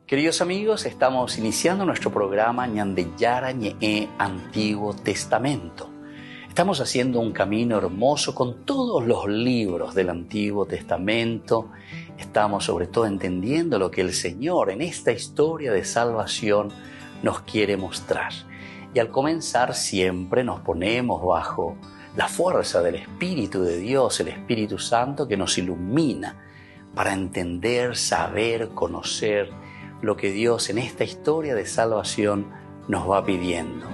Queridos amigos, estamos iniciando nuestro programa Ñandeyara Ñe'e Antiguo Testamento. Estamos haciendo un camino hermoso con todos los libros del Antiguo Testamento. Estamos sobre todo entendiendo lo que el Señor en esta historia de salvación nos quiere mostrar. Y al comenzar siempre nos ponemos bajo la fuerza del Espíritu de Dios, el Espíritu Santo que nos ilumina para entender, saber, conocer lo que Dios en esta historia de salvación nos va pidiendo.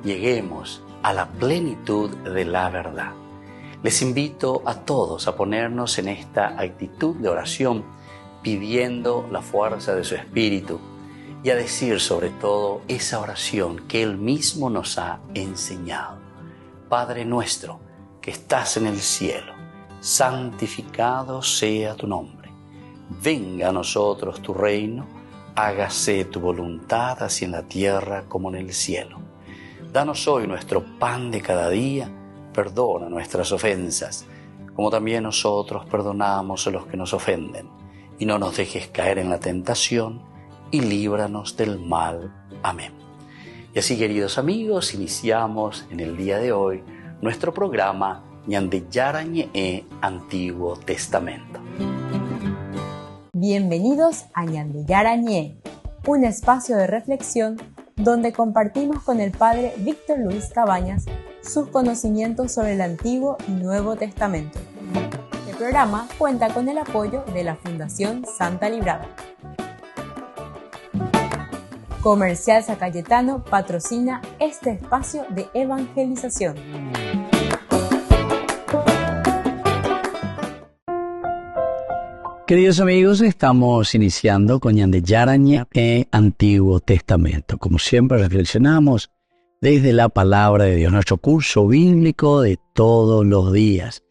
Lleguemos a la plenitud de la verdad. Les invito a todos a ponernos en esta actitud de oración, pidiendo la fuerza de su Espíritu y a decir sobre todo esa oración que Él mismo nos ha enseñado. Padre nuestro que estás en el cielo, santificado sea tu nombre. Venga a nosotros tu reino, hágase tu voluntad así en la tierra como en el cielo. Danos hoy nuestro pan de cada día, perdona nuestras ofensas, como también nosotros perdonamos a los que nos ofenden. Y no nos dejes caer en la tentación, y líbranos del mal. Amén. Y así, queridos amigos, iniciamos en el día de hoy nuestro programa Ñandeyara Ñe'e Antiguo Testamento. Bienvenidos a Ñandeyara Ñe'e, un espacio de reflexión donde compartimos con el Padre Víctor Luis Cabañas sus conocimientos sobre el Antiguo y Nuevo Testamento. El programa cuenta con el apoyo de la Fundación Santa Librada. Comercial San Cayetano patrocina este espacio de evangelización. Queridos amigos, estamos iniciando con Ñandeyara Ñe'e Antiguo Testamento. Como siempre, reflexionamos desde la palabra de Dios, nuestro curso bíblico de todos los días.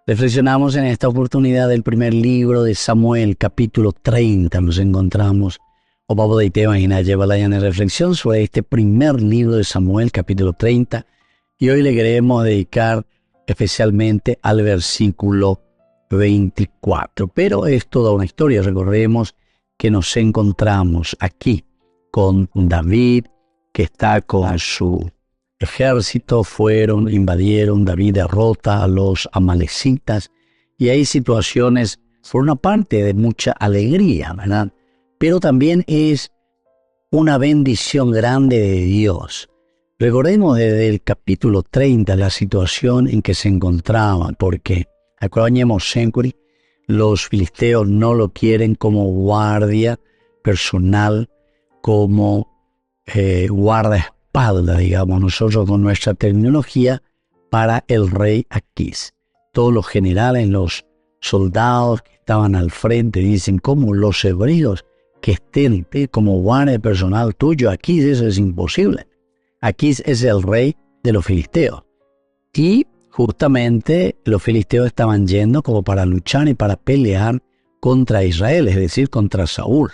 Reflexionamos en esta oportunidad del primer libro de Samuel, capítulo 30. Nos encontramos, o vamos de te imaginar, lleva en reflexión sobre este primer libro de Samuel, capítulo 30. Y hoy le queremos dedicar especialmente al versículo 24. Pero es toda una historia. Recordemos que nos encontramos aquí con David, que está con su ejército, invadieron, David derrota a los amalecitas, y hay situaciones, por una parte, de mucha alegría, ¿verdad? Pero también es una bendición grande de Dios. Recordemos desde el capítulo 30 la situación en que se encontraban, porque los filisteos no lo quieren como guardia personal, como guardaespaldas, digamos nosotros con nuestra terminología, para el rey Aquís. Todos los generales, los soldados que estaban al frente dicen, ¿cómo los hebreos que estén como guardia personal tuyo? Aquís, eso es imposible. Aquís es el rey de los filisteos. Y justamente los filisteos estaban yendo como para luchar y para pelear contra Israel, es decir, contra Saúl.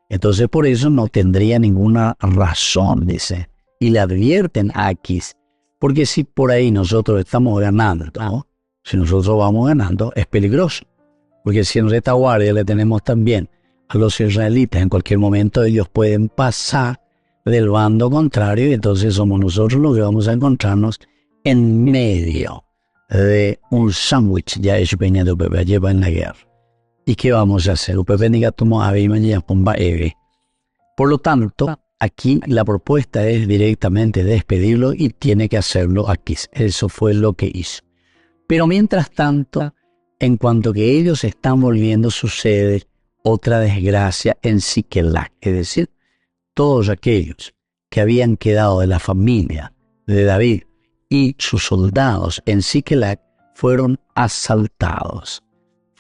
Entonces por eso no tendría ninguna razón, dice. Y le advierten a Aquís, porque si por ahí nosotros estamos ganando, ¿no? Si nosotros vamos ganando, es peligroso. Porque si en retaguardia le tenemos también a los israelitas, en cualquier momento ellos pueden pasar del bando contrario, y entonces somos nosotros los que vamos a encontrarnos en medio de un sándwich ya hecho de UPP, lleva en la guerra. ¿Y qué vamos a hacer? Por lo tanto, aquí la propuesta es directamente despedirlo y tiene que hacerlo aquí. Eso fue lo que hizo. Pero mientras tanto, en cuanto que ellos están volviendo, sucede otra desgracia en Siquelac, es decir, todos aquellos que habían quedado de la familia de David y sus soldados en Siquelac fueron asaltados,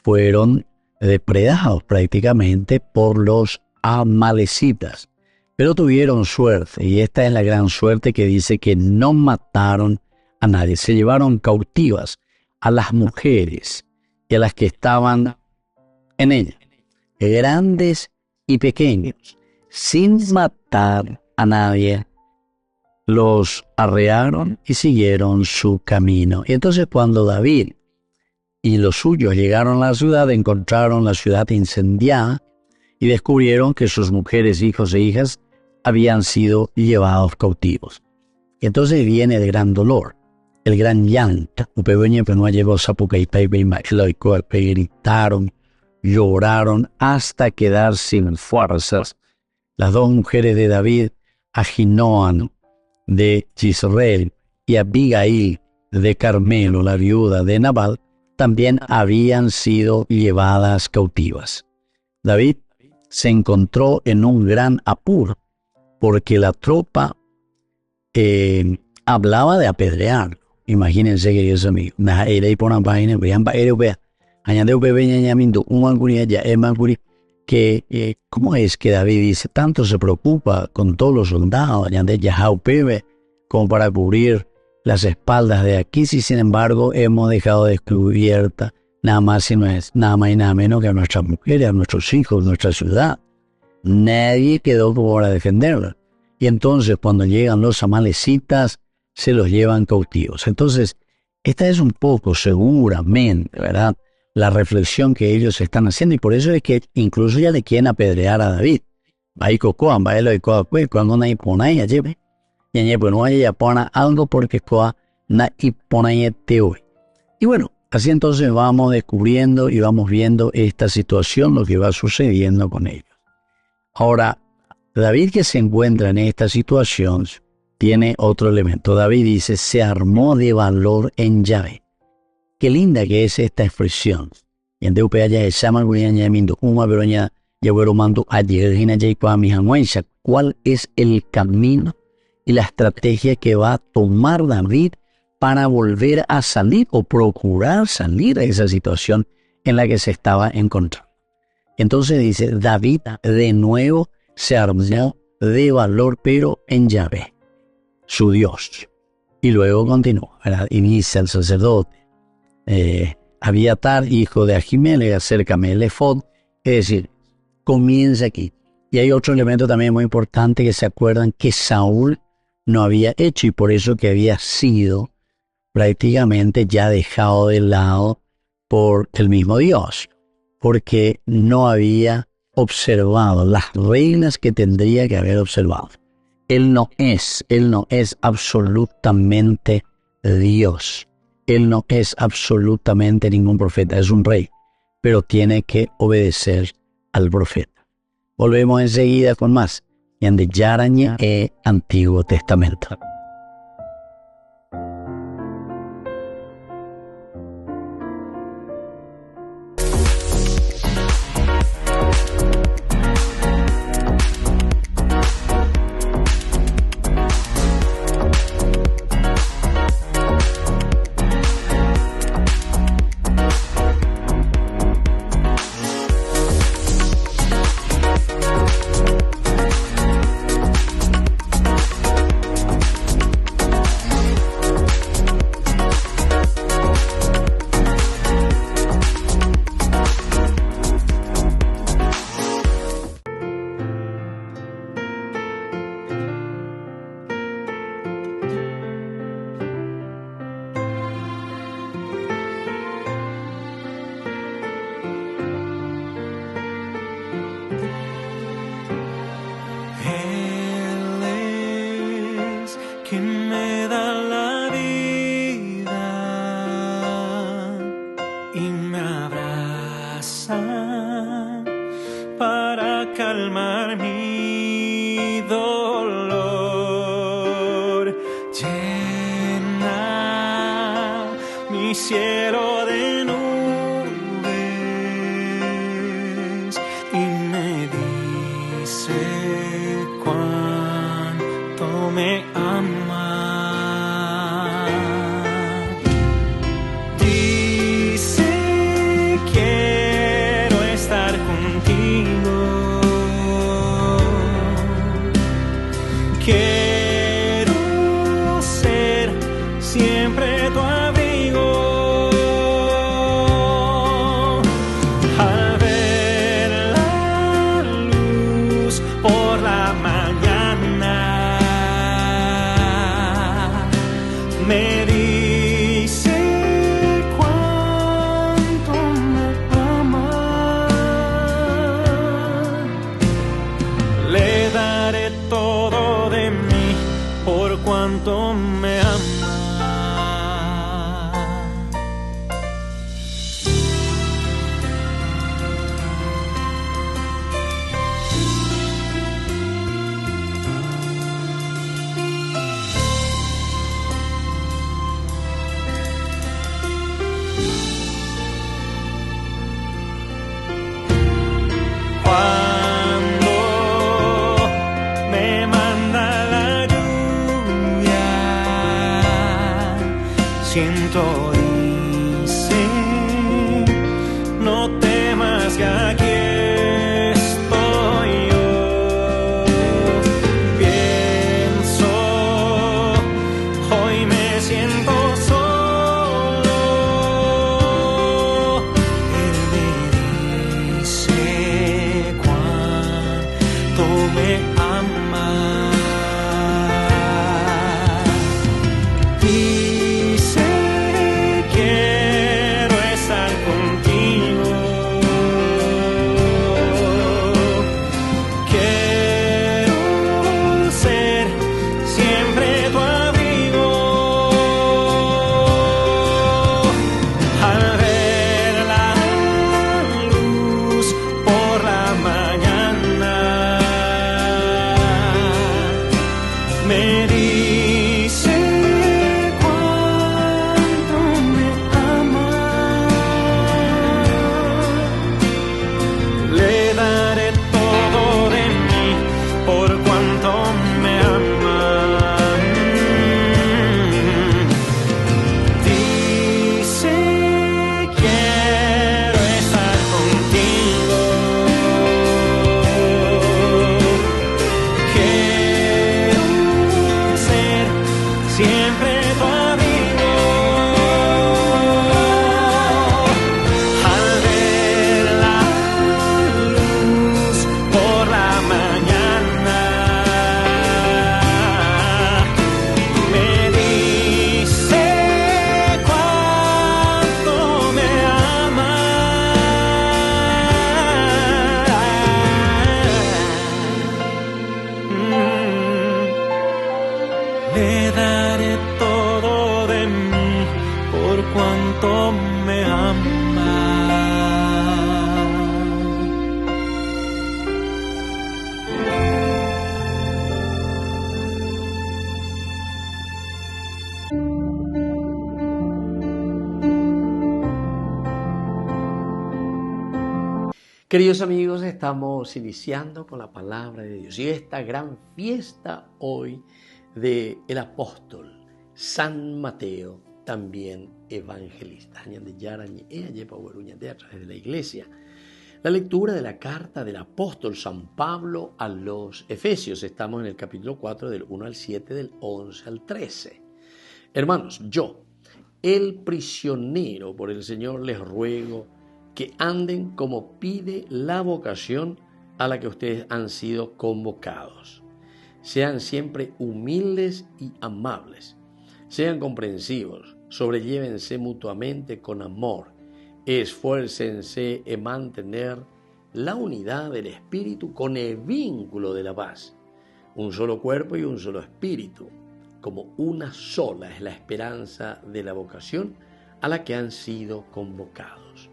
fueron depredados prácticamente por los amalecitas. Pero tuvieron suerte, y esta es la gran suerte que dice que no mataron a nadie. Se llevaron cautivas a las mujeres y a las que estaban en ella, grandes y pequeños, sin matar a nadie. Los arrearon y siguieron su camino. Y entonces cuando David y los suyos llegaron a la ciudad, encontraron la ciudad incendiada y descubrieron que sus mujeres, hijos e hijas habían sido llevados cautivos. Entonces viene el gran dolor, el gran llanto. Gritaron, lloraron hasta quedar sin fuerzas. Las dos mujeres de David, Ahinoam de Jezreel y Abigail de Carmelo, la viuda de Nabal, también habían sido llevadas cautivas. David se encontró en un gran apuro porque la tropa hablaba de apedrear. Imagínense que Dios mío, que ¿cómo es que David dice tanto se preocupa con todos los soldados como para cubrir las espaldas de aquí, si sin embargo hemos dejado descubierta nada más y nada menos que a nuestras mujeres, a nuestros hijos, nuestra ciudad? Nadie quedó como para defenderla. Y entonces cuando llegan los amalecitas, se los llevan cautivos. Entonces, esta es un poco seguramente, ¿verdad?, la reflexión que ellos están haciendo, y por eso es que incluso ya le quieren apedrear a David. Cuando nadie pone allí, y no haya pona algo porque y bueno, así entonces vamos descubriendo y vamos viendo esta situación, lo que va sucediendo con ellos. Ahora, David, que se encuentra en esta situación, tiene otro elemento. David dice, se armó de valor en Yahvé. Qué linda que es esta expresión. ¿Cuál es el camino y la estrategia que va a tomar David para volver a salir o procurar salir de esa situación en la que se estaba encontrando? Entonces dice, David de nuevo se armó de valor, pero en Yahvé, su Dios. Y luego continúa, ¿verdad? Inicia el sacerdote. Abiatar, hijo de Ahimelech, acércame el efod. Es decir, comienza aquí. Y hay otro elemento también muy importante que se acuerdan que Saúl no había hecho, y por eso que había sido prácticamente ya dejado de lado por el mismo Dios, porque no había observado las reglas que tendría que haber observado. Él no es absolutamente Dios. Él no es absolutamente ningún profeta, es un rey, pero tiene que obedecer al profeta. Volvemos enseguida con más en de Yaraña e Antiguo Testamento. calmar mi dolor. Llena mi cielo de nubes y me dice cuánto me ama. Dice quiero estar contigo. Quiero ser siempre tu abrigo. Al ver la luz por la mañana, cuánto me ama. Siento, dice, no temas que aquí estoy yo. Pienso, hoy me siento solo. Él me dice cuánto me ama. Me dice cuánto me ama. Le daré todo de mí por cuanto me ama. Dice quiero estar contigo. Siempre tu amigo. Al ver la luz por la mañana, me dice cuánto me ama. Le daré todo de mí por cuanto me ama. Queridos amigos, estamos iniciando con la palabra de Dios y esta gran fiesta hoy del apóstol San Mateo, también evangelista. A través de la iglesia. La lectura de la carta del apóstol San Pablo a los Efesios. Estamos en el capítulo 4 del 1 al 7, del 11 al 13. Hermanos, yo, el prisionero por el Señor, les ruego que anden como pide la vocación a la que ustedes han sido convocados. Sean siempre humildes y amables. Sean comprensivos. Sobrellévense mutuamente con amor. Esfuércense en mantener la unidad del espíritu con el vínculo de la paz. Un solo cuerpo y un solo espíritu. Como una sola es la esperanza de la vocación a la que han sido convocados.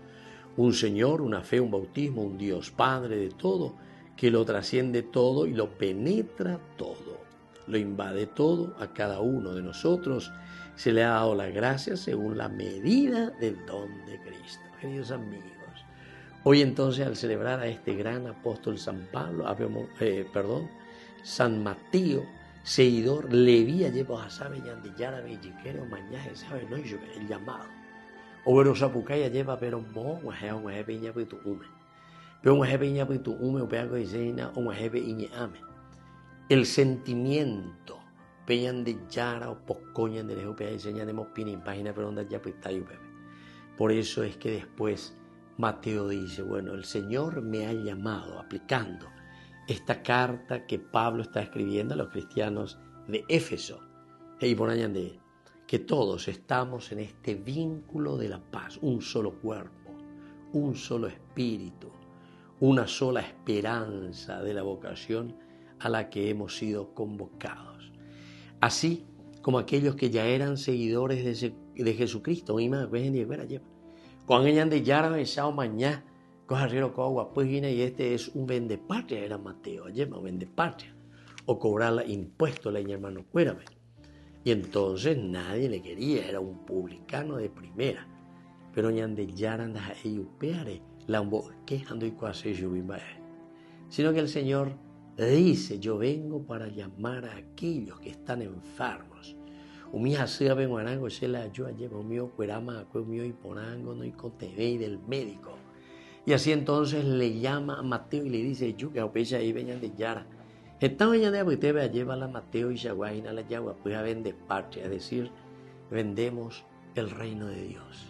Un Señor, una fe, un bautismo, un Dios Padre de todo, que lo trasciende todo y lo penetra todo, lo invade todo. A cada uno de nosotros se le ha dado la gracia según la medida del don de Cristo. Queridos amigos, hoy entonces al celebrar a este gran apóstol San Mateo, seguidor, Leví, lleva a saber yandillara belliquero, mañana sabe no yo el llamado. O bueno, Sapucaya lleva pero mo, un jefe pitu ume. Pero un jefe pitu ume, o peago de cena, un jefe iñame. El sentimiento, peñan de yara o poscoñan de lejos, peñan de seña de mopina, en página pero donde ya pitayo, bebé. Por eso es que después Mateo dice, bueno, el Señor me ha llamado, aplicando esta carta que Pablo está escribiendo a los cristianos de Éfeso. Y por añadir que todos estamos en este vínculo de la paz, un solo cuerpo, un solo espíritu, una sola esperanza de la vocación a la que hemos sido convocados. Así, como aquellos que ya eran seguidores de Jesucristo. Cuando ella de Yara me sao mañana, y este es un vendepatria, era Mateo, un vendepatria, o cobrarla impuestos, la hermano, cuérame. Y entonces nadie le quería, era un publicano de primera. Pero ñande Yara anda eyupeare, la quejando y cuase sino que el Señor dice, yo vengo para llamar a aquellos que están enfermos. Umia sea vengo arango se la yo lleva umio cuerama umio y porango no y conteve del médico. Y así entonces le llama a Mateo y le dice, yo que opecha ahí venían de Yara. Esta mañana de Abutebe lleva a Mateo y Shaguayna la yagua pues a vender patria, es decir, vendemos el reino de Dios,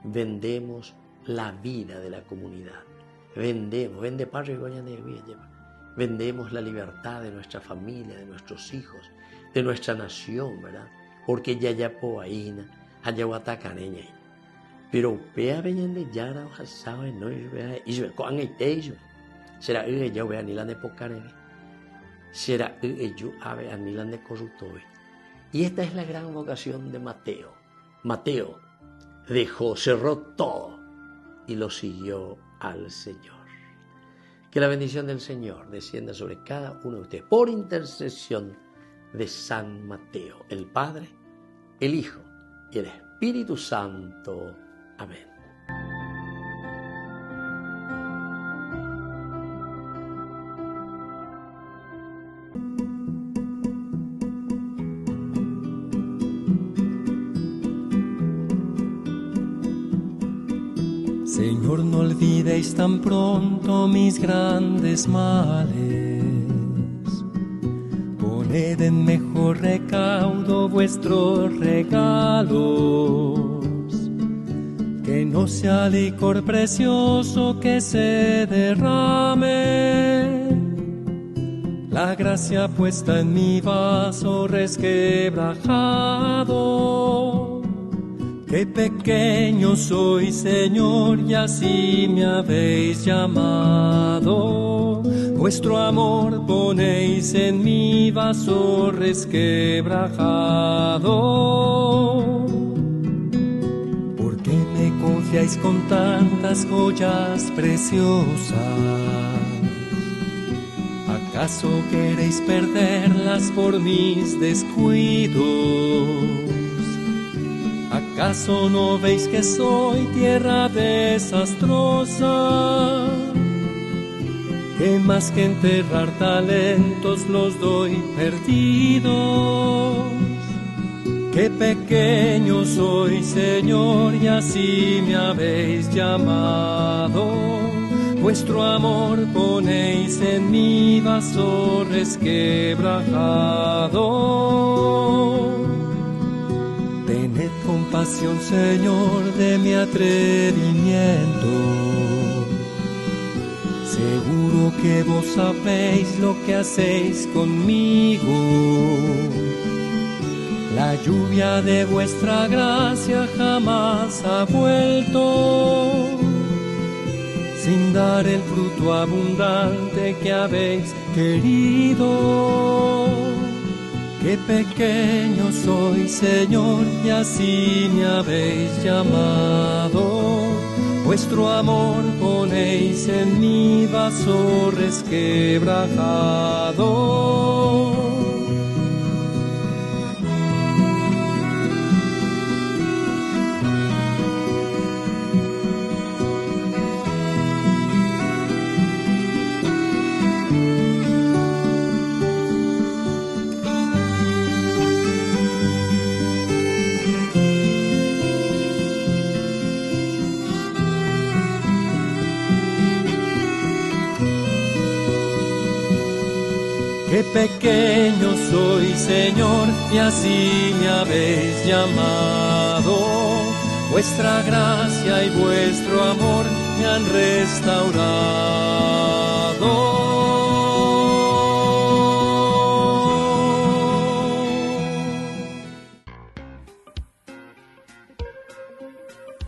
vendemos la vida de la comunidad, vende patria y goña de lleva. Vendemos la libertad de nuestra familia, de nuestros hijos, de nuestra nación, ¿verdad? Porque ya po ahí, allá caneña. Pero vea venían de Yara, sabe, no vea, y se con el tejo. Será ya vea ni la de pocarene. Será yo ave ni la de corruptobe. Y esta es la gran vocación de Mateo. Mateo dejó, cerró todo y lo siguió al Señor. Que la bendición del Señor descienda sobre cada uno de ustedes por intercesión de San Mateo, el Padre, el Hijo y el Espíritu Santo. Amén. Señor, no olvidéis tan pronto mis grandes males. Poned en mejor recaudo vuestros regalos. Que no sea licor precioso que se derrame. La gracia puesta en mi vaso resquebrajado. Qué pequeño soy, Señor, y así me habéis llamado. Vuestro amor ponéis en mi vaso resquebrajado. ¿Por qué me confiáis con tantas joyas preciosas? ¿Acaso queréis perderlas por mis descuidos? ¿Acaso no veis que soy tierra desastrosa? Que más que enterrar talentos los doy perdidos. Qué pequeño soy, Señor, y así me habéis llamado. Vuestro amor ponéis en mi vaso resquebrajado. Tened compasión, Señor, de mi atrevimiento. Seguro que vos sabéis lo que hacéis conmigo. La lluvia de vuestra gracia jamás ha vuelto, sin dar el fruto abundante que habéis querido. Qué pequeño soy, Señor, y así me habéis llamado. Vuestro amor ponéis en mi vaso resquebrajado. Qué pequeño soy, Señor, y así me habéis llamado. Vuestra gracia y vuestro amor me han restaurado.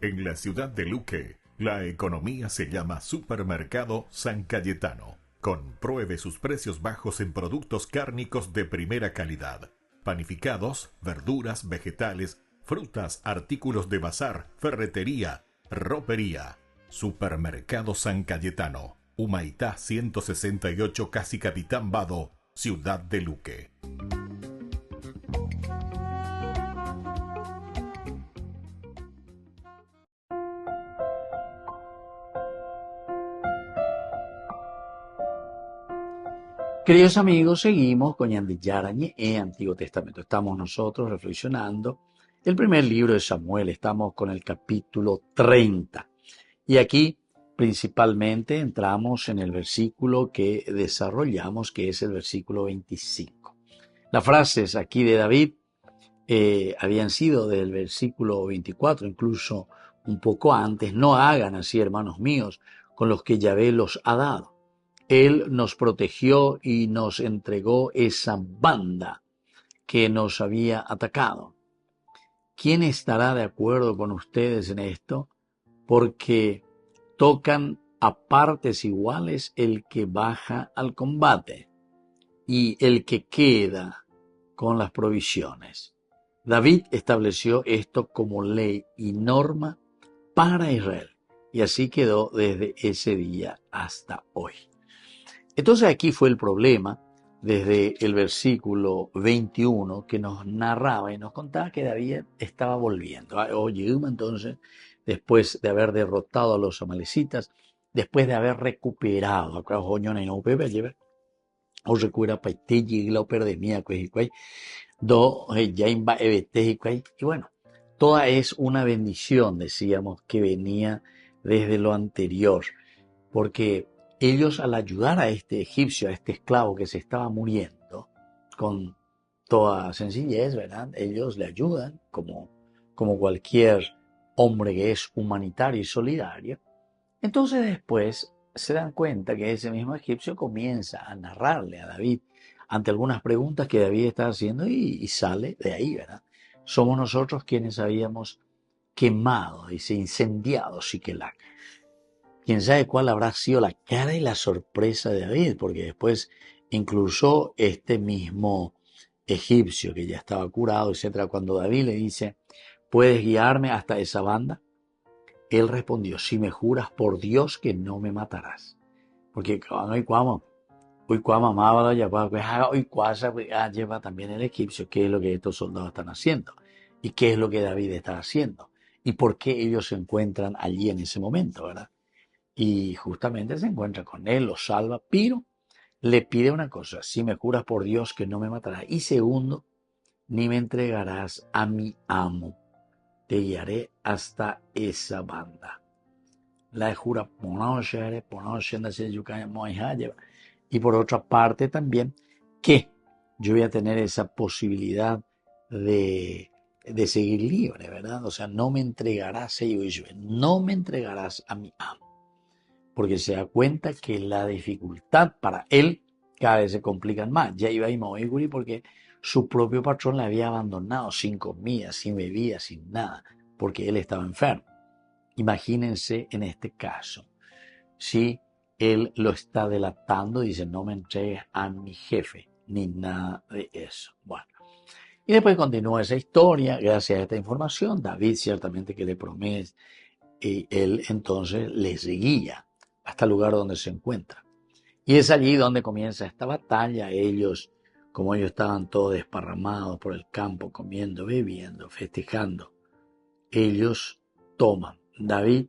En la ciudad de Luque, la economía se llama Supermercado San Cayetano. Compruebe sus precios bajos en productos cárnicos de primera calidad. panificados, verduras, vegetales, frutas, artículos de bazar, ferretería, ropería. Supermercado San Cayetano, Humaitá 168, Casi Capitán Vado, Ciudad de Luque. Queridos amigos, seguimos con Ñande Yarañe Antiguo Testamento. Estamos nosotros reflexionando el primer libro de Samuel. Estamos con el capítulo 30. Y aquí principalmente entramos en el versículo que desarrollamos, que es el versículo 25. Las frases aquí de David habían sido del versículo 24, incluso un poco antes. No hagan así, hermanos míos, con los que Yahvé los ha dado. Él nos protegió y nos entregó esa banda que nos había atacado. ¿Quién estará de acuerdo con ustedes en esto? Porque tocan a partes iguales el que baja al combate y el que queda con las provisiones. David estableció esto como ley y norma para Israel, y así quedó desde ese día hasta hoy. Entonces aquí fue el problema desde el versículo 21 que nos narraba y nos contaba que David estaba volviendo. Oye, entonces, después de haber derrotado a los amalecitas, después de haber recuperado, acá joñones no pepe llevar, o recupera paiteji y la operdemia, do ya imba ebete y bueno, toda es una bendición, decíamos, que venía desde lo anterior, porque ellos al ayudar a este egipcio, a este esclavo que se estaba muriendo, con toda sencillez, ¿verdad? Ellos le ayudan como cualquier hombre que es humanitario y solidario. Entonces después se dan cuenta que ese mismo egipcio comienza a narrarle a David ante algunas preguntas que David está haciendo y sale de ahí, ¿verdad? Somos nosotros quienes habíamos quemado, dice, incendiado Siquelac. Quién sabe cuál habrá sido la cara y la sorpresa de David, porque después incluso este mismo egipcio que ya estaba curado, etcétera, cuando David le dice, ¿puedes guiarme hasta esa banda? Él respondió, si me juras por Dios que no me matarás. Porque hoy mamá lleva también el egipcio, qué es lo que estos soldados están haciendo y qué es lo que David está haciendo y por qué ellos se encuentran allí en ese momento, ¿verdad? Y justamente se encuentra con él, lo salva, pero le pide una cosa, si me juras por Dios que no me matarás. Y segundo, ni me entregarás a mi amo, te guiaré hasta esa banda. La jura, y por otra parte también, que yo voy a tener esa posibilidad de seguir libre, ¿verdad? O sea, no me entregarás, no me entregarás a mi amo. Porque se da cuenta que la dificultad para él cada vez se complica más. Ya iba a ir porque su propio patrón le había abandonado sin comida, sin bebida, sin nada, porque él estaba enfermo. Imagínense en este caso, si él lo está delatando, dice, no me entregues a mi jefe, ni nada de eso. Bueno, y después continúa esa historia, gracias a esta información, David ciertamente que le promete, y él entonces les guía hasta el lugar donde se encuentra. Y es allí donde comienza esta batalla. Ellos, como ellos estaban todos desparramados por el campo, comiendo, bebiendo, festejando, ellos toman. David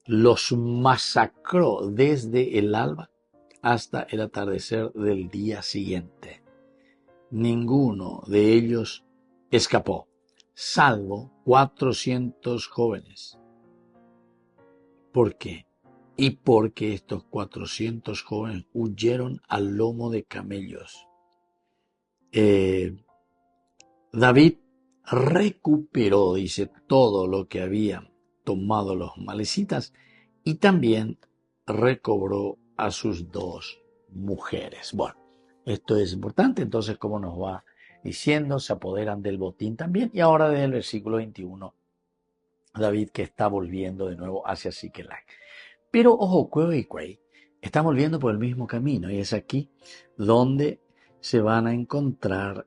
los masacró desde el alba hasta el atardecer del día siguiente. Ninguno de ellos escapó, salvo 400 jóvenes. ¿Por qué? Y porque estos 400 jóvenes huyeron al lomo de camellos. David recuperó, dice, todo lo que habían tomado los amalecitas y también recobró a sus 2 mujeres. Bueno, esto es importante. Entonces, como nos va diciendo, se apoderan del botín también. Y ahora desde el versículo 21, David que está volviendo de nuevo hacia Siquelac. Pero ojo, están volviendo por el mismo camino y es aquí donde se van a encontrar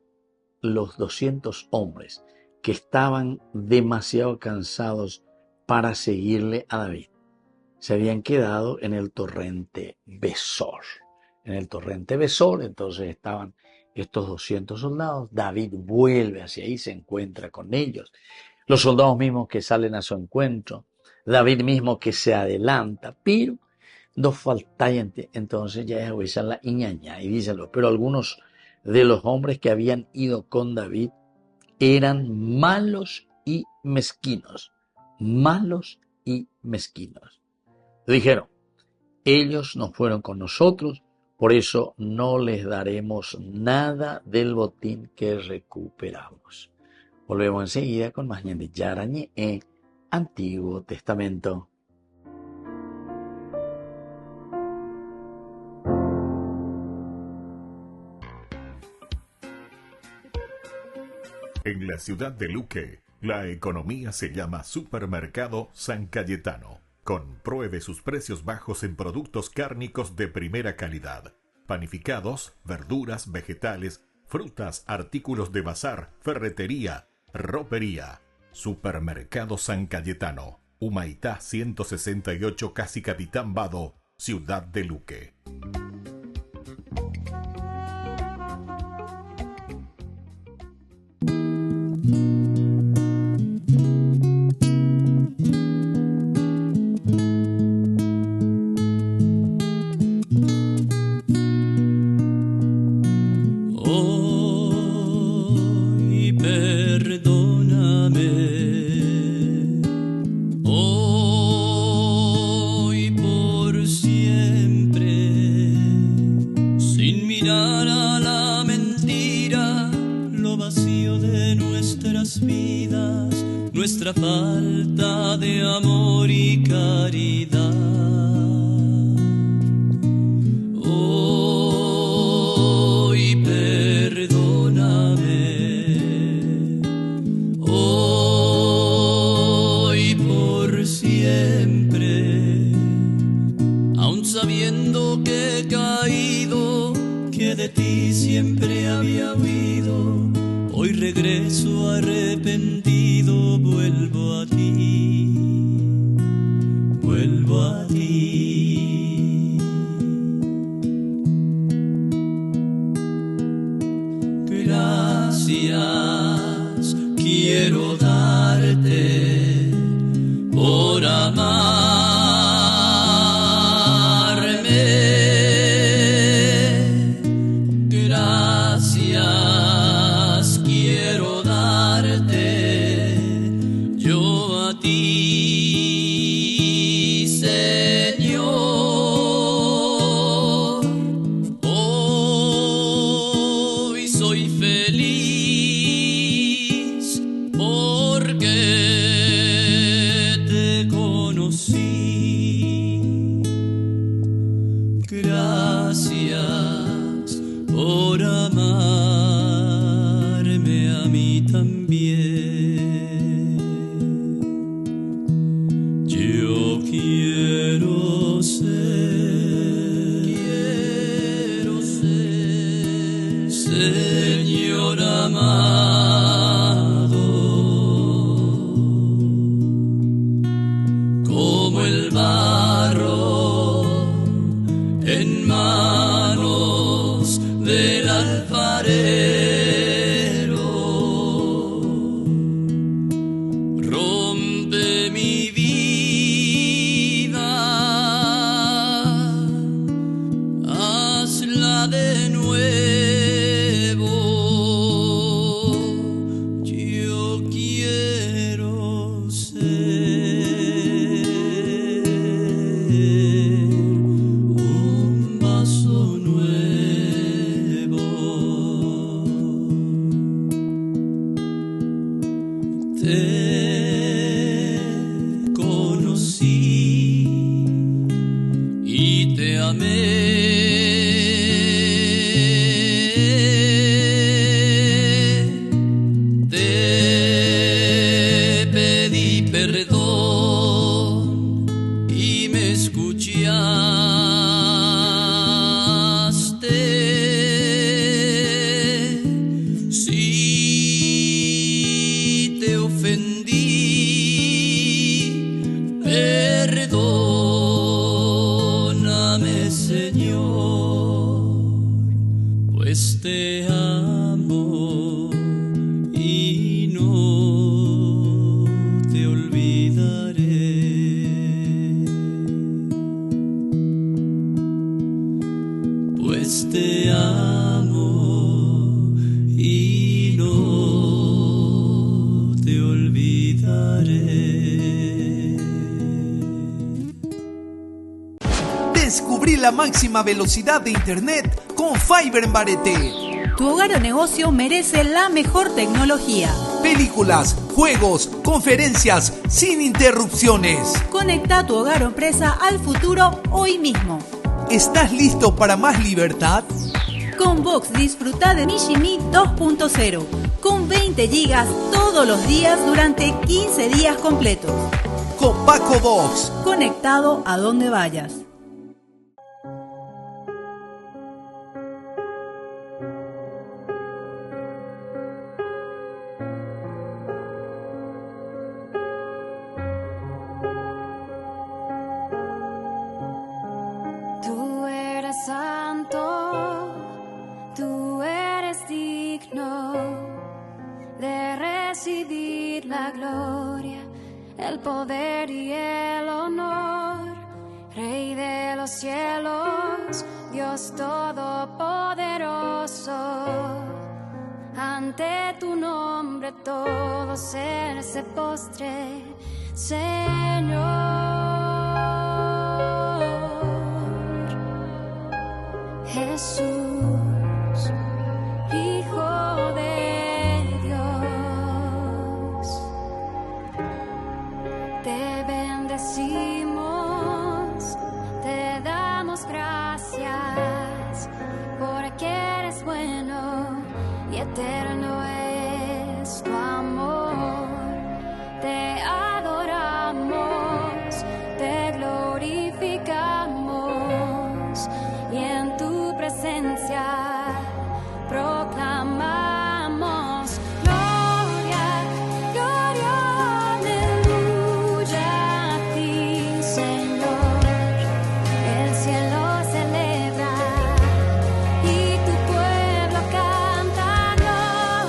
los 200 hombres que estaban demasiado cansados para seguirle a David. Se habían quedado en el torrente Besor. En el torrente Besor, entonces estaban estos 200 soldados. David vuelve hacia ahí, se encuentra con ellos. Los soldados mismos que salen a su encuentro. David mismo que se adelanta, pero no falta entonces ya es la iñaña y díselo. Pero algunos de los hombres que habían ido con David eran malos y mezquinos. Malos y mezquinos. Dijeron, ellos no fueron con nosotros, por eso no les daremos nada del botín que recuperamos. Volvemos enseguida con más Ñande Yarañe en Antiguo Testamento. En la ciudad de Luque, la economía se llama Supermercado San Cayetano. Compruebe sus precios bajos en productos cárnicos de primera calidad. Panificados, verduras, vegetales, frutas, artículos de bazar, ferretería, ropería. Supermercado San Cayetano. Humaitá 168, Casi Capitán Vado, ciudad de Luque. Nuestra falta de amor y caridad. Hoy perdóname, hoy por siempre, aun sabiendo que he caído, que de ti siempre había huido. Hoy regreso arrepentido, vuelvo a ti, vuelvo a ti. Gracias quiero darte por amarme. Gracias quiero darte yo a ti, Señor. Hoy soy feliz porque te conocí. Gracias por amarme a mí también. Yo quiero ser, Señor amado, como el barro en manos del alfarero. Rompe mi vida, hazla de nuevo. Yo quiero ser un vaso nuevo. Te conocí y te amé. Te pedí perdón y me escuchaste. Sí, pues te amo y no te olvidaré. Pues te amo y no te olvidaré. Descubrí la máxima velocidad de internet con Fiber en Barete. Tu hogar o negocio merece la mejor tecnología. Películas, juegos, conferencias, sin interrupciones. Conecta tu hogar o empresa al futuro hoy mismo. ¿Estás listo para más libertad? Con Vox disfruta de Mishimi 2.0 con 20 gigas todos los días durante 15 días completos. Con Paco Vox. Conectado a donde vayas. Tú eres santo, tú eres digno de recibir la gloria, el poder y el honor. Rey de los cielos, Dios todopoderoso, ante tu nombre todo ser se postre, Señor. Jesús, Hijo de Dios, te bendecimos, te damos gracias, porque eres bueno y eterno es tu amor. Te adoramos, te glorificamos y en tu presencia proclamamos gloria, gloria, aleluya a ti, Señor. El cielo celebra y tu pueblo canta gloria.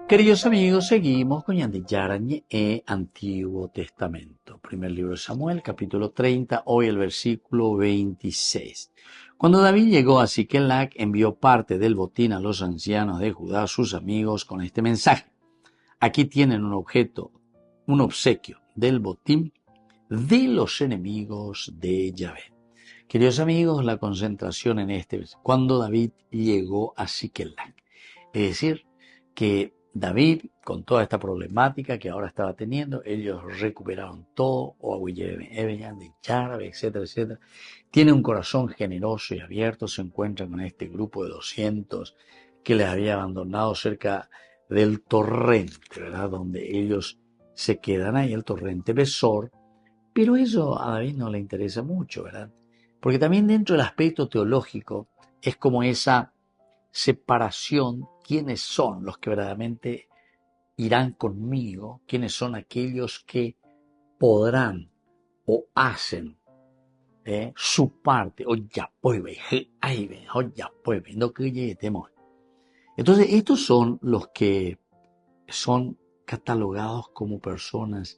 Queridos amigos, seguimos con Yandiyarañe Antiguo Testamento. Primer libro de Samuel, capítulo 30, hoy el versículo 26. Cuando David llegó a Siquelac, envió parte del botín a los ancianos de Judá, sus amigos, con este mensaje. Aquí tienen un obsequio del botín de los enemigos de Yahvé. Queridos amigos, la concentración en este, cuando David llegó a Siquelac. Es decir, que David, con toda esta problemática que ahora estaba teniendo, ellos recuperaron todo, etcétera, etcétera. Tiene un corazón generoso y abierto, se encuentran con este grupo de 200 que les había abandonado cerca del torrente, ¿verdad? Donde ellos se quedan ahí, el torrente Besor, pero eso a David no le interesa mucho, ¿verdad? Porque también dentro del aspecto teológico es como esa separación, quiénes son los que verdaderamente irán conmigo, quiénes son aquellos que podrán o hacen su parte, entonces estos son los que son catalogados como personas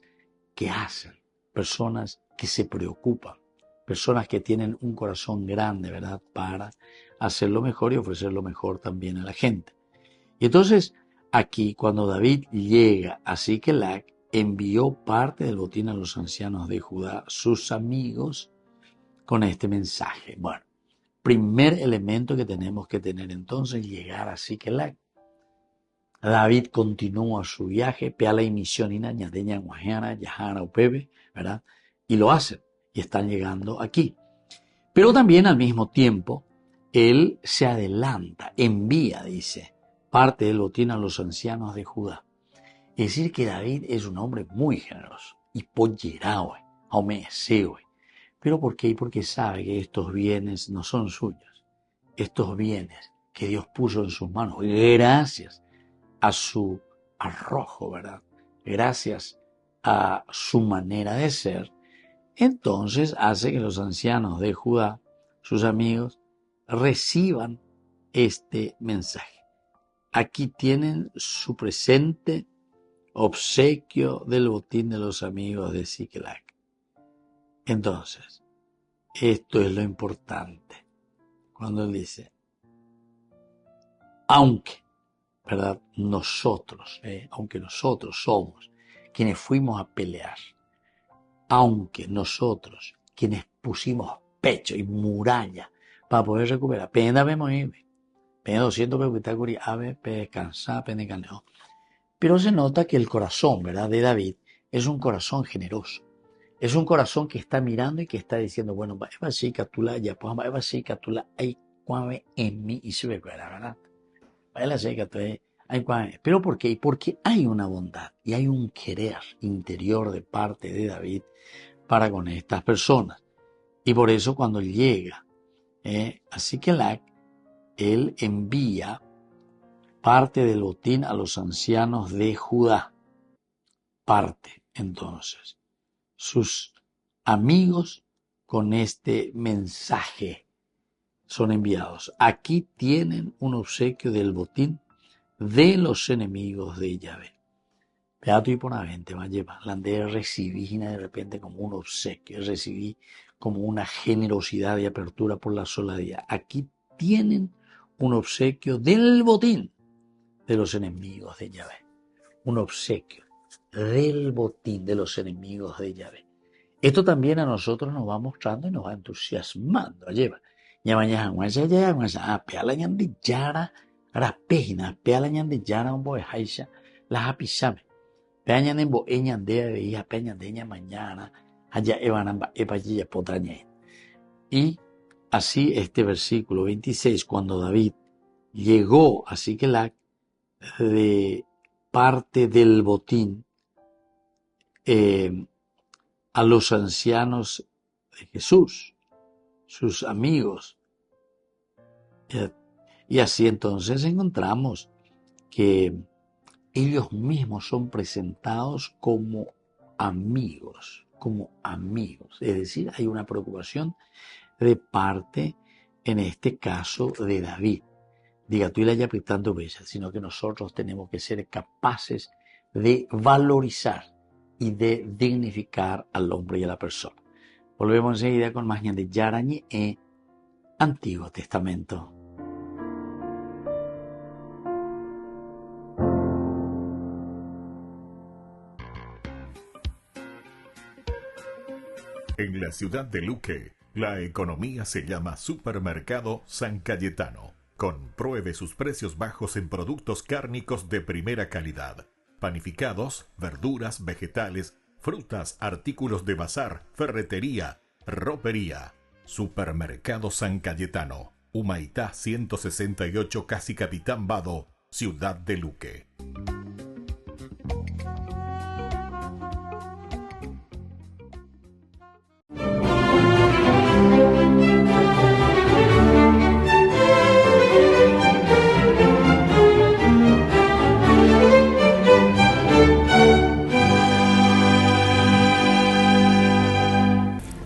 que hacen, personas que se preocupan, personas que tienen un corazón grande, ¿verdad?, para hacer lo mejor y ofrecer lo mejor también a la gente. Y entonces, aquí, cuando David llega a Siquelac, envió parte del botín a los ancianos de Judá, sus amigos, con este mensaje. Bueno, primer elemento que tenemos que tener entonces, llegar a Siquelac. David continúa su viaje, peala y misión ñadeña, guajana, yajana, upebe, ¿verdad? Y lo hacen, y están llegando aquí. Pero también al mismo tiempo, él se adelanta, envía, dice, parte del botín a los ancianos de Judá. Es decir, que David es un hombre muy generoso, y pollerao, aumeseo. ¿Pero por qué? Porque sabe que estos bienes no son suyos. Estos bienes que Dios puso en sus manos, gracias a su arrojo, ¿verdad? Gracias a su manera de ser, entonces hace que los ancianos de Judá, sus amigos, reciban este mensaje. Aquí tienen su presente obsequio del botín de los amigos de Siquelac. Entonces, esto es lo importante. Cuando él dice, aunque, ¿verdad?, aunque nosotros somos quienes fuimos a pelear, aunque nosotros quienes pusimos pecho y muralla para poder recuperar, pena vemos pena 200 pero se nota que el corazón, ¿verdad?, de David es un corazón generoso. Es un corazón que está mirando y que está diciendo, bueno, ¿pero por qué? Porque hay una bondad y hay un querer interior de parte de David para con estas personas. Y por eso cuando llega a Siquelac, él envía parte del botín a los ancianos de Judá. Parte, entonces. Sus amigos con este mensaje son enviados. Aquí tienen un obsequio del botín de los enemigos de Yahvé. Beato y ponavente va a llevar. La de recibí de repente como un obsequio, recibí como una generosidad y apertura por la soledad. Aquí tienen un obsequio del botín de los enemigos de Yahvé. Un obsequio del botín de los enemigos de Yahvé. Esto también a nosotros nos va mostrando y nos va entusiasmando. Y así este versículo 26, cuando David llegó a Siquelac, de parte del botín a los ancianos de Jesús, sus amigos. Y así entonces encontramos que ellos mismos son presentados como amigos. Es decir, hay una preocupación de parte, en este caso, de David, diga tú y la yapitando bella, sino que nosotros tenemos que ser capaces de valorizar y de dignificar al hombre y a la persona. Volvemos enseguida con más de Yarañe e Antiguo Testamento. En la ciudad de Luque, la economía se llama Supermercado San Cayetano. Compruebe sus precios bajos en productos cárnicos de primera calidad. Panificados, verduras, vegetales, frutas, artículos de bazar, ferretería, ropería. Supermercado San Cayetano, Humaitá 168, Casi Capitán Vado, ciudad de Luque.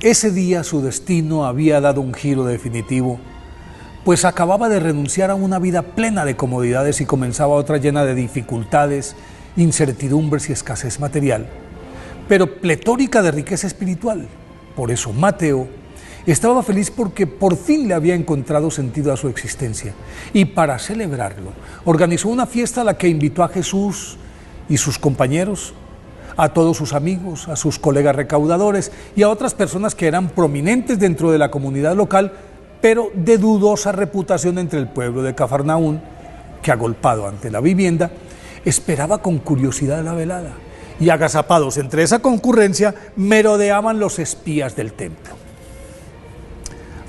Ese día su destino había dado un giro definitivo, pues acababa de renunciar a una vida plena de comodidades y comenzaba otra llena de dificultades, incertidumbres y escasez material, pero pletórica de riqueza espiritual. Por eso Mateo estaba feliz porque por fin le había encontrado sentido a su existencia, y para celebrarlo organizó una fiesta a la que invitó a Jesús y sus compañeros, a todos sus amigos, a sus colegas recaudadores y a otras personas que eran prominentes dentro de la comunidad local, pero de dudosa reputación entre el pueblo de Cafarnaún, que agolpado ante la vivienda, esperaba con curiosidad la velada, y agazapados entre esa concurrencia merodeaban los espías del templo.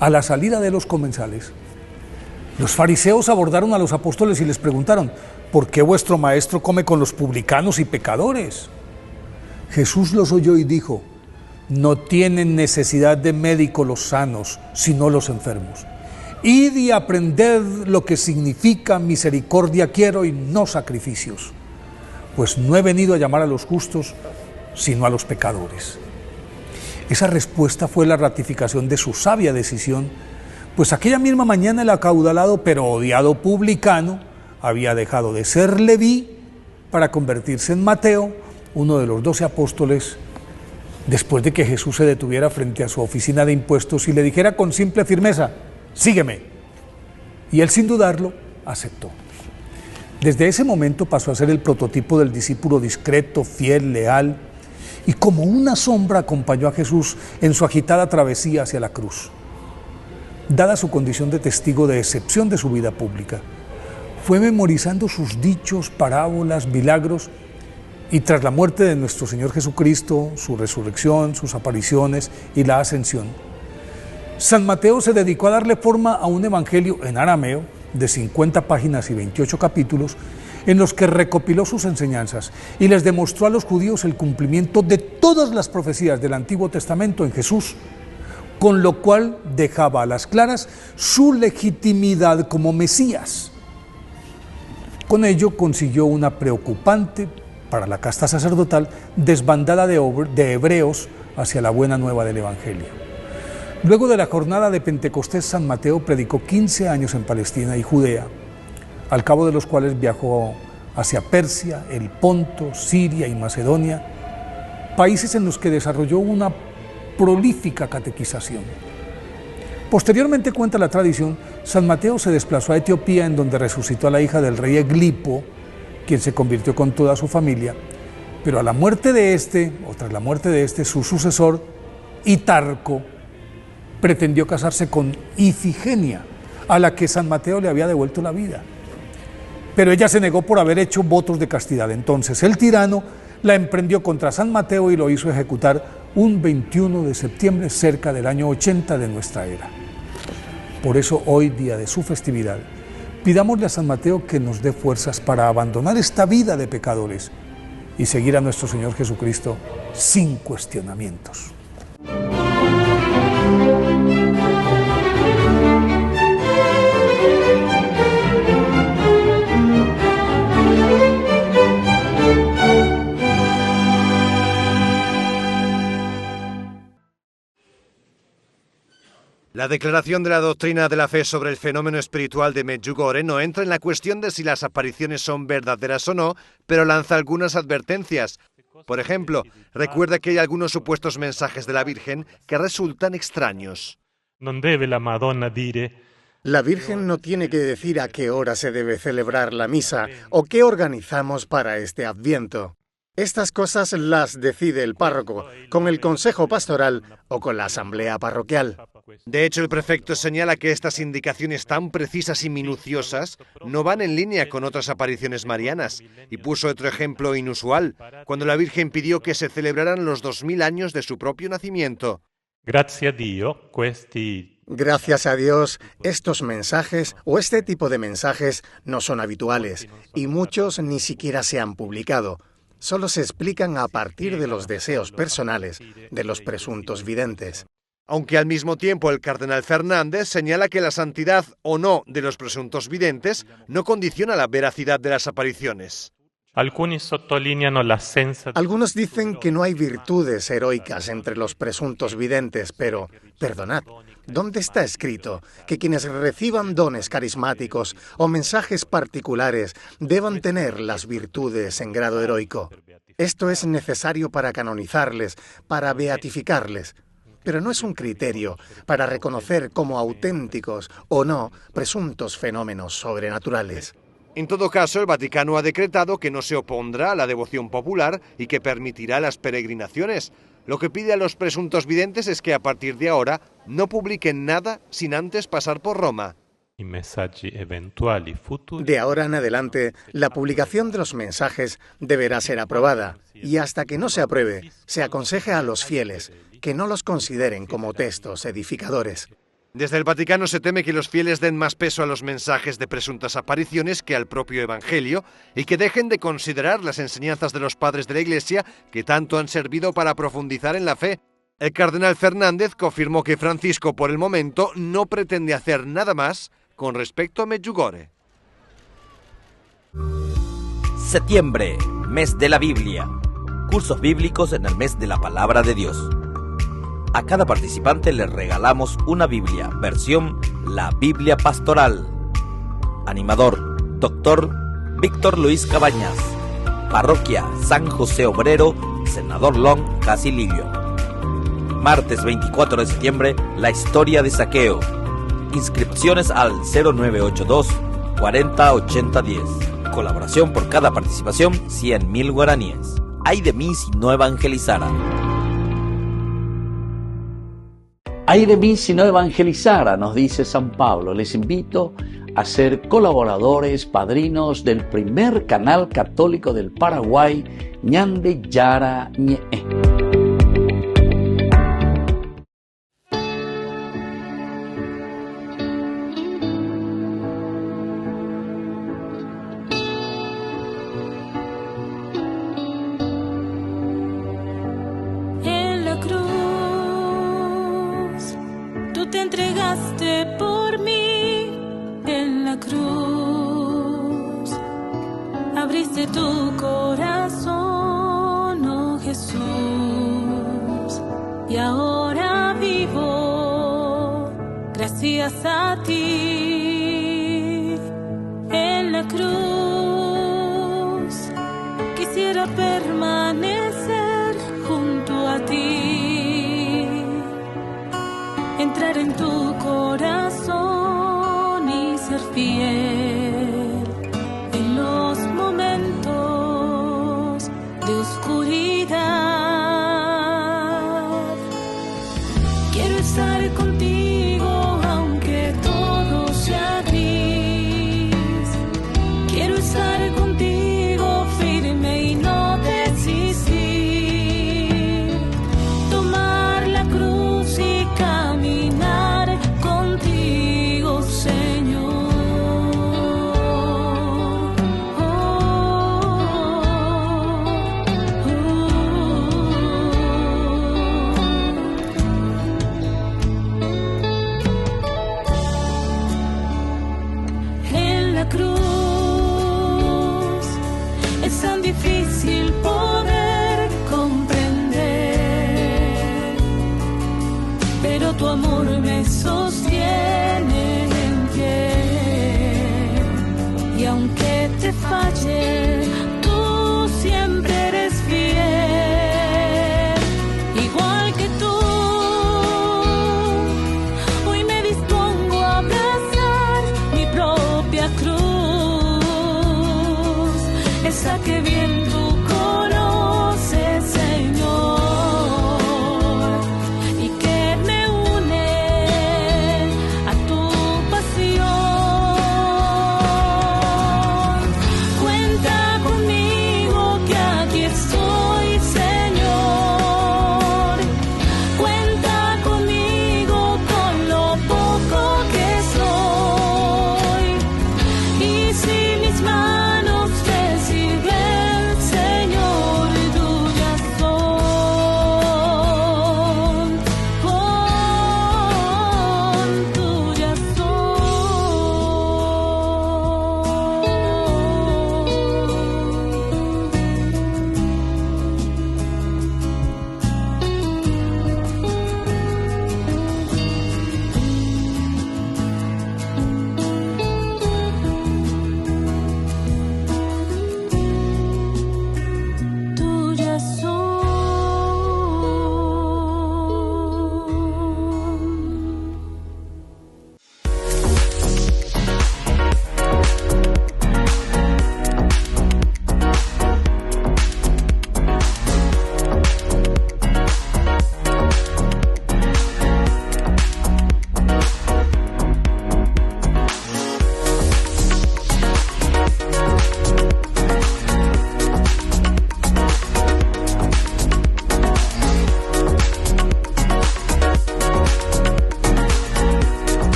A la salida de los comensales, los fariseos abordaron a los apóstoles y les preguntaron: ¿por qué vuestro maestro come con los publicanos y pecadores? Jesús los oyó y dijo: no tienen necesidad de médico los sanos, sino los enfermos. Id y aprended lo que significa misericordia quiero y no sacrificios, pues no he venido a llamar a los justos, sino a los pecadores. Esa respuesta fue la ratificación de su sabia decisión, pues aquella misma mañana el acaudalado pero odiado publicano había dejado de ser Leví para convertirse en Mateo, uno de los 12 apóstoles, después de que Jesús se detuviera frente a su oficina de impuestos y le dijera con simple firmeza: sígueme. Y él, sin dudarlo, aceptó. Desde ese momento pasó a ser el prototipo del discípulo discreto, fiel, leal, y como una sombra acompañó a Jesús en su agitada travesía hacia la cruz. Dada su condición de testigo de excepción de su vida pública, fue memorizando sus dichos, parábolas, milagros, y tras la muerte de nuestro Señor Jesucristo, su resurrección, sus apariciones y la ascensión, San Mateo se dedicó a darle forma a un evangelio en arameo de 50 páginas y 28 capítulos, en los que recopiló sus enseñanzas y les demostró a los judíos el cumplimiento de todas las profecías del Antiguo Testamento en Jesús, con lo cual dejaba a las claras su legitimidad como Mesías. Con ello consiguió una preocupante, para la casta sacerdotal, desbandada de hebreos hacia la buena nueva del Evangelio. Luego de la jornada de Pentecostés, San Mateo predicó 15 años en Palestina y Judea, al cabo de los cuales viajó hacia Persia, el Ponto, Siria y Macedonia, países en los que desarrolló una prolífica catequización. Posteriormente, cuenta la tradición, San Mateo se desplazó a Etiopía, en donde resucitó a la hija del rey Eglipo, quien se convirtió con toda su familia, pero tras la muerte de este, su sucesor, Hitarco, pretendió casarse con Ifigenia, a la que San Mateo le había devuelto la vida. Pero ella se negó por haber hecho votos de castidad. Entonces el tirano la emprendió contra San Mateo y lo hizo ejecutar un 21 de septiembre, cerca del año 80 de nuestra era. Por eso hoy, día de su festividad, pidámosle a San Mateo que nos dé fuerzas para abandonar esta vida de pecadores y seguir a nuestro Señor Jesucristo sin cuestionamientos. La declaración de la doctrina de la fe sobre el fenómeno espiritual de Medjugorje no entra en la cuestión de si las apariciones son verdaderas o no, pero lanza algunas advertencias. Por ejemplo, recuerda que hay algunos supuestos mensajes de la Virgen que resultan extraños. Non deve la Madonna dire: La Virgen no tiene que decir a qué hora se debe celebrar la misa o qué organizamos para este Adviento. Estas cosas las decide el párroco, con el consejo pastoral o con la asamblea parroquial. De hecho, el prefecto señala que estas indicaciones tan precisas y minuciosas no van en línea con otras apariciones marianas, y puso otro ejemplo inusual, cuando la Virgen pidió que se celebraran los 2000 años de su propio nacimiento. Grazie a Dios, estos mensajes o este tipo de mensajes no son habituales, y muchos ni siquiera se han publicado. Solo se explican a partir de los deseos personales de los presuntos videntes. Aunque al mismo tiempo el cardenal Fernández señala que la santidad o no de los presuntos videntes no condiciona la veracidad de las apariciones. Algunos dicen que no hay virtudes heroicas entre los presuntos videntes, pero, perdonad, ¿dónde está escrito que quienes reciban dones carismáticos o mensajes particulares deban tener las virtudes en grado heroico? Esto es necesario para canonizarles, para beatificarles, pero no es un criterio para reconocer como auténticos o no presuntos fenómenos sobrenaturales. En todo caso, el Vaticano ha decretado que no se opondrá a la devoción popular y que permitirá las peregrinaciones. Lo que pide a los presuntos videntes es que a partir de ahora no publiquen nada sin antes pasar por Roma. De ahora en adelante, la publicación de los mensajes deberá ser aprobada, y hasta que no se apruebe, se aconseja a los fieles que no los consideren como textos edificadores. Desde el Vaticano se teme que los fieles den más peso a los mensajes de presuntas apariciones que al propio Evangelio y que dejen de considerar las enseñanzas de los padres de la Iglesia que tanto han servido para profundizar en la fe. El cardenal Fernández confirmó que Francisco por el momento no pretende hacer nada más con respecto a Medjugorje. Septiembre, mes de la Biblia. Cursos bíblicos en el mes de la Palabra de Dios. A cada participante le regalamos una Biblia, versión La Biblia Pastoral. Animador, Dr. Víctor Luis Cabañas. Parroquia San José Obrero, Senador Long, Casilillo. Martes 24 de septiembre, la historia de Zaqueo. Inscripciones al 0982 40 80 10. Colaboración por cada participación, 100.000 guaraníes. Ay de mí si no evangelizara. Ay de mí si no evangelizara, nos dice San Pablo. Les invito a ser colaboradores, padrinos del primer canal católico del Paraguay, Ñande Yara Ñe'e. Tu amor me sostiene.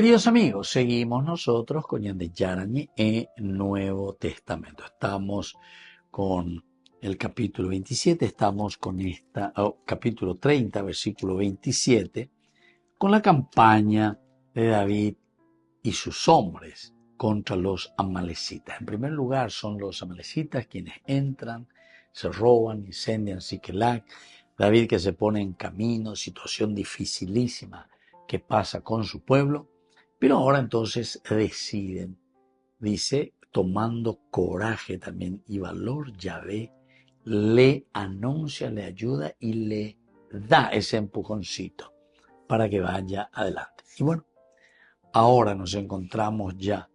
Queridos amigos, seguimos nosotros con Ñande Yarañe en Nuevo Testamento. Estamos con el capítulo 27, estamos con capítulo 30, versículo 27, con la campaña de David y sus hombres contra los amalecitas. En primer lugar son los amalecitas quienes entran, se roban, incendian Siquelac. David que se pone en camino, situación dificilísima que pasa con su pueblo, pero ahora entonces deciden, dice, tomando coraje también y valor, Yahvé le anuncia, le ayuda y le da ese empujoncito para que vaya adelante. Y bueno, ahora nos encontramos ya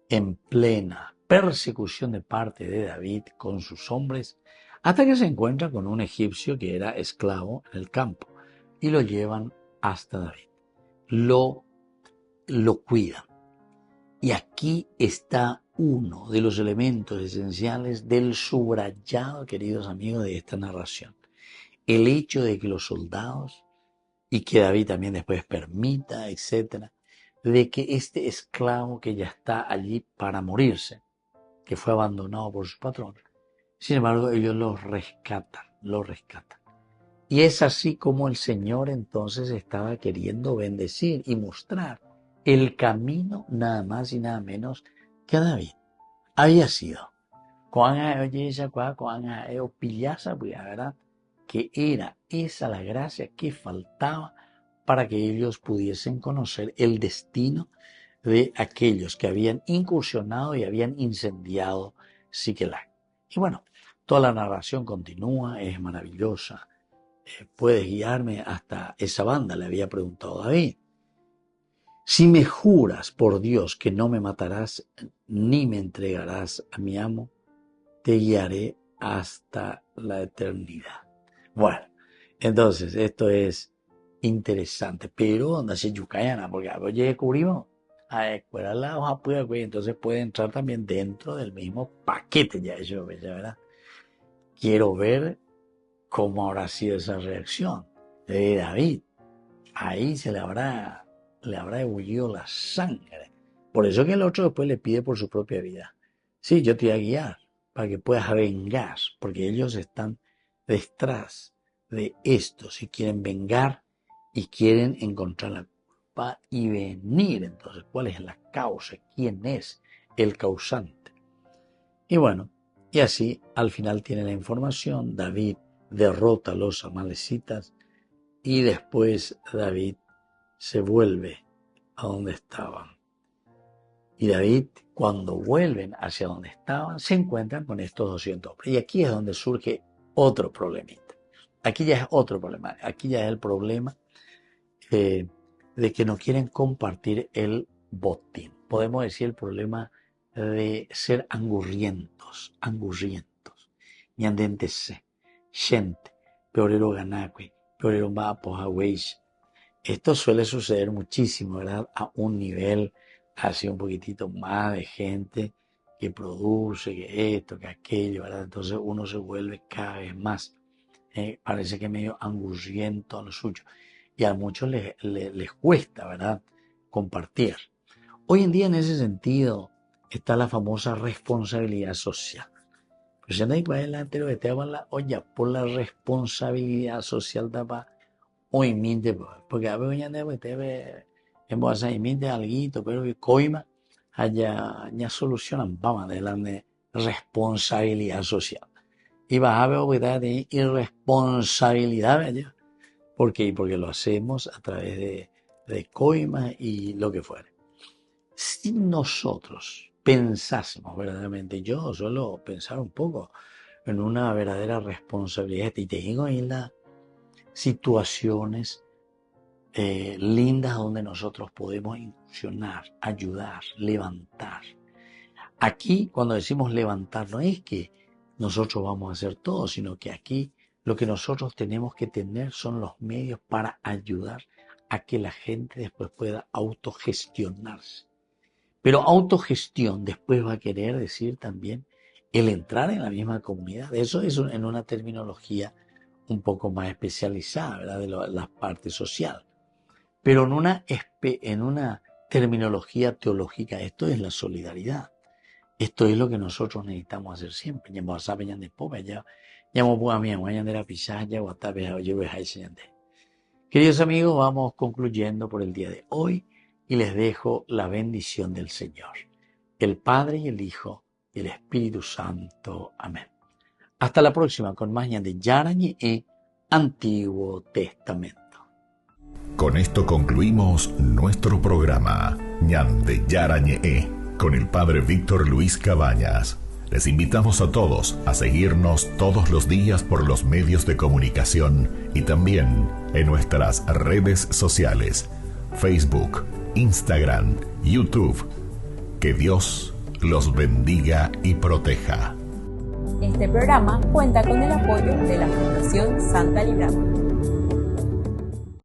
en plena persecución de parte de David con sus hombres, hasta que se encuentra con un egipcio que era esclavo en el campo y lo llevan hasta David. Lo cuidan. Y aquí está uno de los elementos esenciales del subrayado, queridos amigos, de esta narración. El hecho de que los soldados, y que David también después permita, etcétera, de que este esclavo que ya está allí para morirse, que fue abandonado por su patrón, sin embargo ellos lo rescatan. Y es así como el Señor entonces estaba queriendo bendecir y mostrar el camino nada más y nada menos que a David. Había sido que era esa la gracia que faltaba para que ellos pudiesen conocer el destino de aquellos que habían incursionado y habían incendiado Siquelac. Y bueno, toda la narración continúa, es maravillosa. Puedes guiarme hasta esa banda, le había preguntado David. Si me juras por Dios que no me matarás ni me entregarás a mi amo, te guiaré hasta la eternidad. Bueno, entonces esto es interesante, pero donde se yucayana, porque oye, descubrimos, entonces puede entrar también dentro del mismo paquete, ya ¿verdad? Quiero ver cómo habrá sido esa reacción de David. Ahí se le habrá ebullido la sangre. Por eso que el otro después le pide por su propia vida. Sí, yo te voy a guiar para que puedas vengar, porque ellos están detrás de esto. Si quieren vengar y quieren encontrar la culpa y venir, entonces, ¿cuál es la causa? ¿Quién es el causante? Y bueno, y así al final tiene la información. David derrota a los amalecitas y después David se vuelve a donde estaban. Y David, cuando vuelven hacia donde estaban, se encuentran con estos 200 hombres. Y aquí es donde surge otro problemita. Aquí ya es otro problema. Aquí ya es el problema de que no quieren compartir el botín. Podemos decir el problema de ser angurrientos. Ñandentese, gente, peorero ganacue, peorero mapojahueish. Esto suele suceder muchísimo, ¿verdad? A un nivel así un poquitito más de gente que produce, que esto, que aquello, ¿verdad? Entonces uno se vuelve cada vez más, parece que medio angurriento a lo suyo. Y a muchos les cuesta, ¿verdad? Compartir. Hoy en día en ese sentido está la famosa responsabilidad social. Pues ya no hay que adelante lo que te hagan la olla por la responsabilidad social tapa hoy minte, porque a veces ya no te ve en bolsa y minte alguito, pero que coima haya solucionan vamos de la responsabilidad social. Y vas a ver que de irresponsabilidad, ¿verdad? ¿Por qué? Porque lo hacemos a través de coima y lo que fuere. Si nosotros pensásemos verdaderamente, yo suelo pensar un poco en una verdadera responsabilidad, y te digo en las situaciones lindas donde nosotros podemos incursionar, ayudar, levantar. Aquí, cuando decimos levantar, no es que nosotros vamos a hacer todo, sino que aquí lo que nosotros tenemos que tener son los medios para ayudar a que la gente después pueda autogestionarse. Pero autogestión después va a querer decir también el entrar en la misma comunidad. Eso es en una terminología un poco más especializada, ¿verdad? De la parte social. Pero en una terminología teológica. Esto es la solidaridad. Esto es lo que nosotros necesitamos hacer siempre. Queridos amigos, vamos concluyendo por el día de hoy y les dejo la bendición del Señor, el Padre y el Hijo y el Espíritu Santo. Amén. Hasta la próxima con más Ñande Yarañe y Antiguo Testamento. Con esto concluimos nuestro programa Ñande Yarañe con el Padre Víctor Luis Cabañas. Les invitamos a todos a seguirnos todos los días por los medios de comunicación y también en nuestras redes sociales, Facebook, Instagram, YouTube. Que Dios los bendiga y proteja. Este programa cuenta con el apoyo de la Fundación Santa Librada.